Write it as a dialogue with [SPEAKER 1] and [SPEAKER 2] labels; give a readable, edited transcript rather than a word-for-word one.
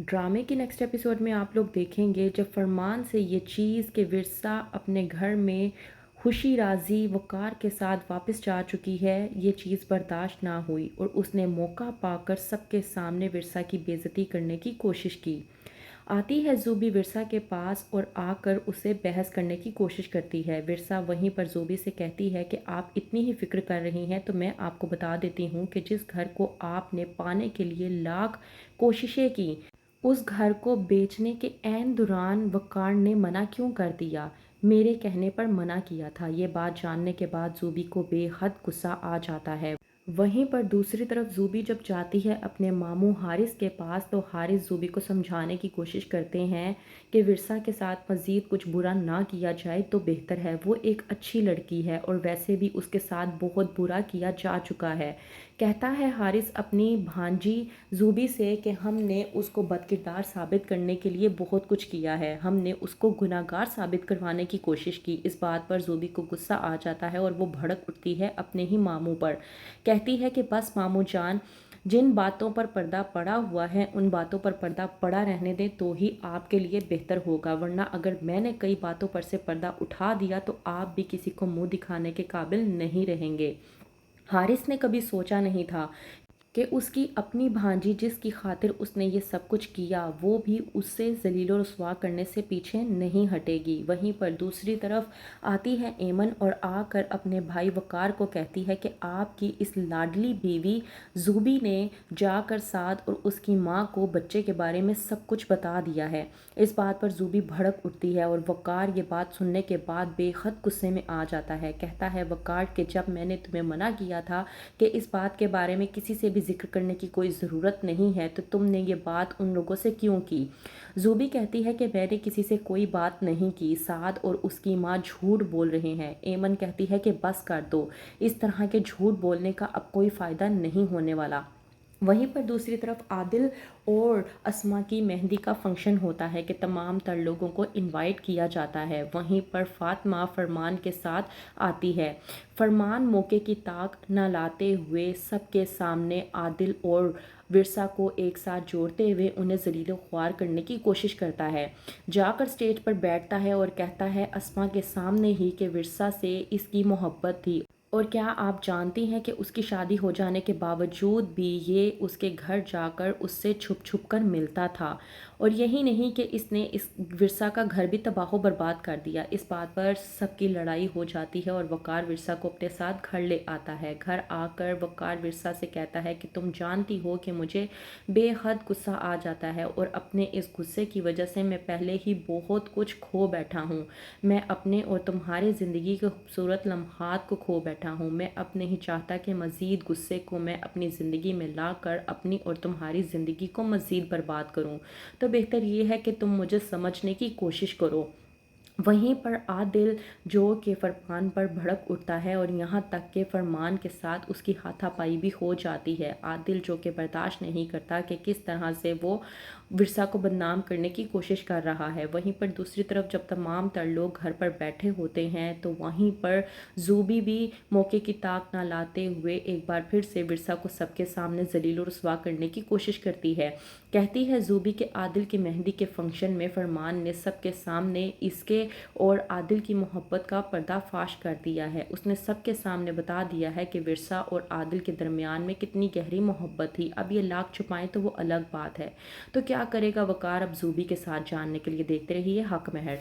[SPEAKER 1] ड्रामे की next episode में आप लोग देखेंगे जब फरमान से ये चीज़ कि विरसा अपने घर में खुशी राज़ी वक़ार के साथ वापस जा चुकी है, ये चीज़ बर्दाश्त ना हुई और उसने मौका पाकर सबके सामने विरसा की बेइज़्ज़ती करने की कोशिश की। आती है ज़ूबी विरसा के पास और आकर उसे बहस करने की कोशिश करती है। विरसा वहीं पर ज़ूबी से कहती है कि आप इतनी ही फ़िक्र कर रही हैं तो मैं आपको बता देती हूँ कि जिस घर को आपने पाने के लिए लाख कोशिशें की, उस घर को बेचने के ऐन दौरान वक़ार ने मना क्यों कर दिया? मेरे कहने पर मना किया था। ये बात जानने के बाद ज़ूबी को बेहद गुस्सा आ जाता है। वहीं पर दूसरी तरफ ज़ूबी जब जाती है अपने मामू हारिस के पास तो हारिस ज़ूबी को समझाने की कोशिश करते हैं कि विरसा के साथ मज़ीद कुछ बुरा ना किया जाए तो बेहतर है। वो एक अच्छी लड़की है और वैसे भी उसके साथ बहुत बुरा किया जा चुका है। कहता है हारिस अपनी भांजी ज़ूबी से कि हमने उसको बदकिरदार साबित करने के लिए बहुत कुछ किया है, हमने उसको गुनहगार साबित करवाने की कोशिश की। इस बात पर ज़ूबी को गुस्सा आ जाता है और वो भड़क उठती है अपने ही मामू पर। कहती है कि बस मामू जान, जिन बातों पर पर्दा पड़ा हुआ है उन बातों पर पर्दा पड़ा रहने दें तो ही आपके लिए बेहतर होगा, वरना अगर मैंने कई बातों पर से पर्दा उठा दिया तो आप भी किसी को मुंह दिखाने के काबिल नहीं रहेंगे। हारिस ने कभी सोचा नहीं था कि उसकी अपनी भांजी जिसकी खातिर उसने ये सब कुछ किया वो भी उससे ज़लील रुसवा करने से पीछे नहीं हटेगी। वहीं पर दूसरी तरफ आती है एमन और आकर अपने भाई वकार को कहती है कि आपकी इस लाडली बीवी ज़ूबी ने जाकर साद और उसकी माँ को बच्चे के बारे में सब कुछ बता दिया है। इस बात पर ज़ूबी भड़क उठती है और वकार ये बात सुनने के बाद बेहद गुस्से में आ जाता है। कहता है वकार कि जब मैंने तुम्हें मना किया था कि इस बात के बारे में किसी से भी ज़िक्र करने की कोई ज़रूरत नहीं है तो तुमने ये बात उन लोगों से क्यों की? ज़ूबी कहती है कि मैंने किसी से कोई बात नहीं की, साद और उसकी माँ झूठ बोल रहे हैं। एमन कहती है कि बस कर दो, इस तरह के झूठ बोलने का अब कोई फ़ायदा नहीं होने वाला। वहीं पर दूसरी तरफ आदिल और अस्मा की मेहंदी का फंक्शन होता है कि तमाम तर लोगों को इनवाइट किया जाता है। वहीं पर फातिमा फरमान के साथ आती है। फरमान मौके की ताक न लाते हुए सबके सामने आदिल और विरसा को एक साथ जोड़ते हुए उन्हें जलील ख्वार करने की कोशिश करता है। जाकर स्टेज पर बैठता है और कहता है अस्मा के सामने ही कि विरसा से इसकी मोहब्बत थी और क्या आप जानती हैं कि उसकी शादी हो जाने के बावजूद भी ये उसके घर जाकर उससे छुप छुप कर मिलता था और यही नहीं कि इसने इस विरसा का घर भी तबाह बर्बाद कर दिया। इस बात पर सबकी लड़ाई हो जाती है और वकार विरसा को अपने साथ घर ले आता है। घर आकर वकार विरसा से कहता है कि तुम जानती हो कि मुझे बेहद गुस्सा आ जाता है और अपने इस गुस्से की वजह से मैं पहले ही बहुत कुछ खो बैठा हूँ। मैं अपने और तुम्हारी ज़िंदगी के खूबसूरत लम्हात को खो बैठा हूँ। मैं अब नहीं चाहता कि मज़ीद गुस्से को मैं अपनी ज़िंदगी में लाकर अपनी और तुम्हारी ज़िंदगी को मज़ीद बर्बाद करूँ। तो बेहतर ये है कि तुम मुझे समझने की कोशिश करो। वहीं पर आदिल जो कि फरमान पर भड़क उठता है और यहाँ तक कि फरमान के साथ उसकी हाथापाई भी हो जाती है। आदिल जो कि बर्दाश्त नहीं करता कि किस तरह से वो विरसा को बदनाम करने की कोशिश कर रहा है। वहीं पर दूसरी तरफ जब तमाम तर लोग घर पर बैठे होते हैं तो वहीं पर ज़ूबी भी मौके की ताक ना लाते हुए एक बार फिर से विरसा को सबके सामने जलील और रुसवा करने की कोशिश करती है। कहती है ज़ूबी के आदिल की मेहंदी के फंक्शन में फरमान ने सबके सामने इसके और आदिल की मोहब्बत का पर्दाफाश कर दिया है। उसने सबके सामने बता दिया है कि विरसा और आदिल के दरमियान में कितनी गहरी मोहब्बत थी। अब ये लाख छुपाएं तो वो अलग बात है। तो क्या करेगा वकार अब ज़ूबी के साथ जानने के लिए देखते रहिए हक महर।